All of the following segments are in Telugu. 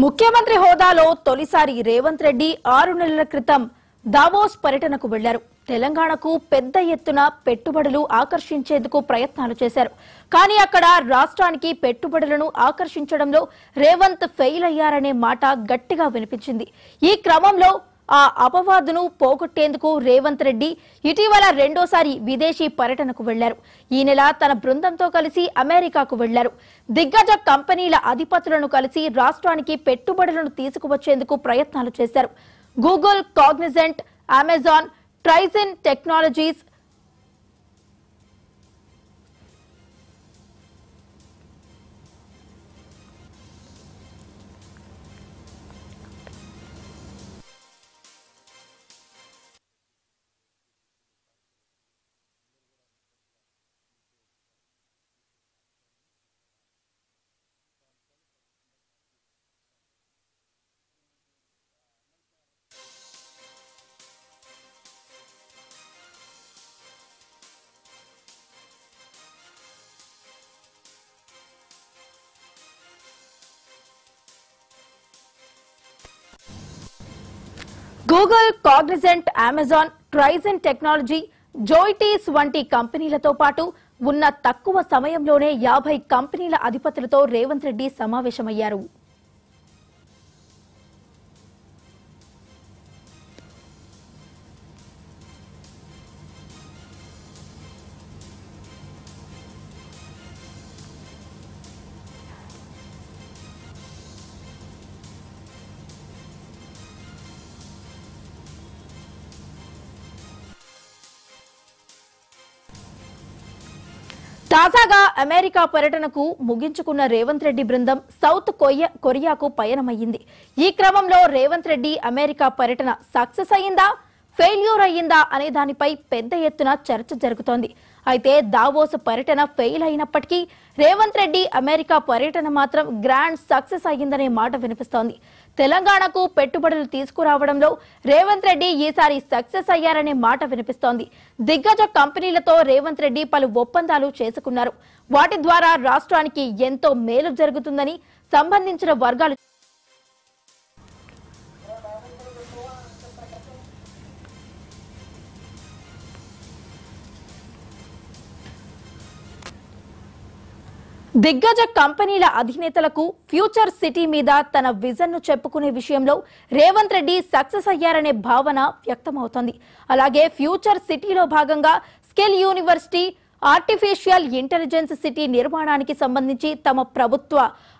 ముఖ్యమంత్రి హోదాలో తొలిసారి రేవంత్ రెడ్డి 6 నెలల క్రితం దావోస్ పర్యటనకు వెళ్లారు. తెలంగాణకు పెద్ద ఎత్తున పెట్టుబడులు ఆకర్షించేందుకు ప్రయత్నాలు చేశారు. కానీ అక్కడ రాష్ట్రానికి పెట్టుబడులను ఆకర్షించడంలో రేవంత్ ఫెయిల్ అయ్యారనే మాట గట్టిగా వినిపించింది. ఈ క్రమంలో ఆ అపవాదును పోగొట్టేందుకు రేవంత్ రెడ్డి ఇటీవల రెండోసారి విదేశీ పర్యటనకు వెళ్లారు. ఈ నెల తన బృందంతో కలిసి అమెరికాకు వెళ్లారు. దిగ్గజ కంపెనీల అధిపతులను కలిసి రాష్ట్రానికి పెట్టుబడులను తీసుకువచ్చేందుకు ప్రయత్నాలు చేశారు. Google, Cognizant, Amazon, Trizen technologies, Google, Cognizant, Amazon, Trizen technology, జోయిటీస్ వంటి కంపెనీలతో పాటు ఉన్న తక్కువ సమయంలోనే 50 కంపెనీల అధిపతులతో రేవంత్ రెడ్డి సమావేశమయ్యారు. తాజాగా అమెరికా పర్యటనకు ముగించుకున్న రేవంత్ రెడ్డి బృందం సౌత్ కొరియాకు పయనమయ్యింది. ఈ క్రమంలో రేవంత్ రెడ్డి అమెరికా పర్యటన సక్సెస్ అయ్యిందా, ఫెయిల్యూర్ అయ్యిందా అనే దానిపై పెద్ద ఎత్తున చర్చ జరుగుతోంది. అయితే దావోస్ పర్యటన ఫెయిల్ అయినప్పటికీ రేవంత్ రెడ్డి అమెరికా పర్యటన మాత్రం గ్రాండ్ సక్సెస్ అయ్యిందనే మాట వినిపిస్తోంది. తెలంగాణకు పెట్టుబడులు తీసుకురావడంలో రేవంత్ రెడ్డి ఈసారి సక్సెస్ అయ్యారనే మాట వినిపిస్తోంది. దిగ్గజ కంపెనీలతో రేవంత్ రెడ్డి పలు ఒప్పందాలు చేసుకున్నారు. వాటి ద్వారా రాష్ట్రానికి ఎంతో మేలు జరుగుతుందని సంబంధించిన వర్గాలు దిగ్గజ కంపెనీల అధినేతలకు ఫ్యూచర్ సిటీ మీద తన విజన్ ను చెప్పుకునే విషయంలో రేవంత్ రెడ్డి సక్సెస్ అయ్యారనే భావన వ్యక్తమవుతోంది. అలాగే ఫ్యూచర్ సిటీలో భాగంగా skill university, artificial intelligence city నిర్మాణానికి సంబంధించి తమ ప్రభుత్వ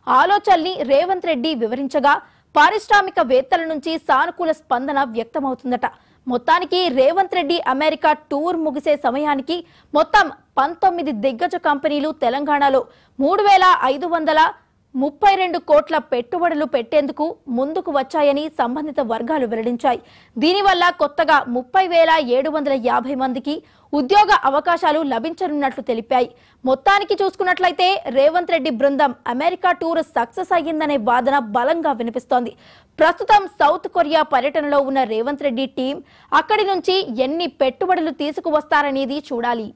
ఆలోచనల్ని రేవంత్ రెడ్డి వివరించగా పారిశ్రామికవేత్తల నుంచి సానుకూల స్పందన వ్యక్తమవుతుందట. మొత్తానికి రేవంత్ రెడ్డి అమెరికా టూర్ ముగిసే సమయానికి మొత్తం 19 దిగ్గజ కంపెనీలు తెలంగాణలో 3,532 కోట్ల పెట్టుబడులు పెట్టేందుకు ముందుకు వచ్చాయని సంబంధిత వర్గాలు వెల్లడించాయి. దీనివల్ల కొత్తగా 30,750 మందికి ఉద్యోగ అవకాశాలు లభించనున్నట్లు తెలిపాయి. మొత్తానికి చూసుకున్నట్లయితే రేవంత్ రెడ్డి బృందం అమెరికా టూర్ సక్సెస్ అయ్యిందనే వాదన బలంగా వినిపిస్తోంది. ప్రస్తుతం సౌత్ కొరియా పర్యటనలో ఉన్న రేవంత్ రెడ్డి టీం అక్కడి నుంచి ఎన్ని పెట్టుబడులు తీసుకువస్తారనేది చూడాలి.